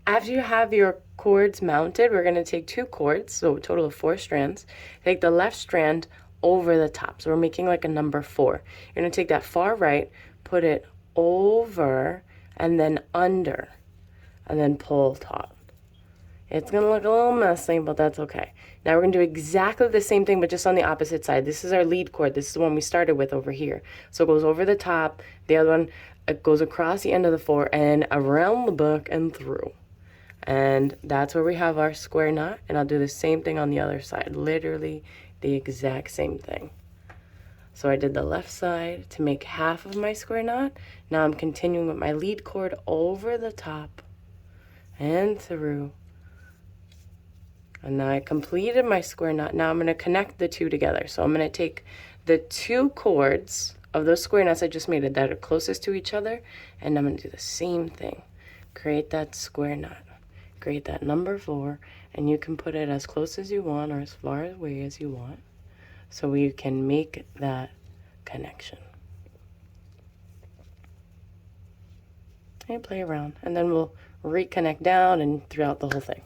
After you have your cords mounted, we're going to take 2 cords, so a total of 4 strands. Take the left strand over the top. So we're making like a number 4. You're going to take that far right, put it over, and then under, and then pull taut. It's going to look a little messy, but that's okay. Now we're going to do exactly the same thing, but just on the opposite side. This is our lead cord. This is the one we started with over here. So it goes over the top. The other one, it goes across the end of the 4 and around the book and through. And that's where we have our square knot. And I'll do the same thing on the other side. Literally the exact same thing. So I did the left side to make half of my square knot. Now I'm continuing with my lead cord over the top and through. And now I completed my square knot. Now I'm going to connect the 2 together. So I'm going to take the 2 cords of those square knots I just made that are closest to each other, and I'm going to do the same thing. Create that square knot. Create that number 4, and you can put it as close as you want or as far away as you want, so you can make that connection. And play around, and then we'll reconnect down and throughout the whole thing.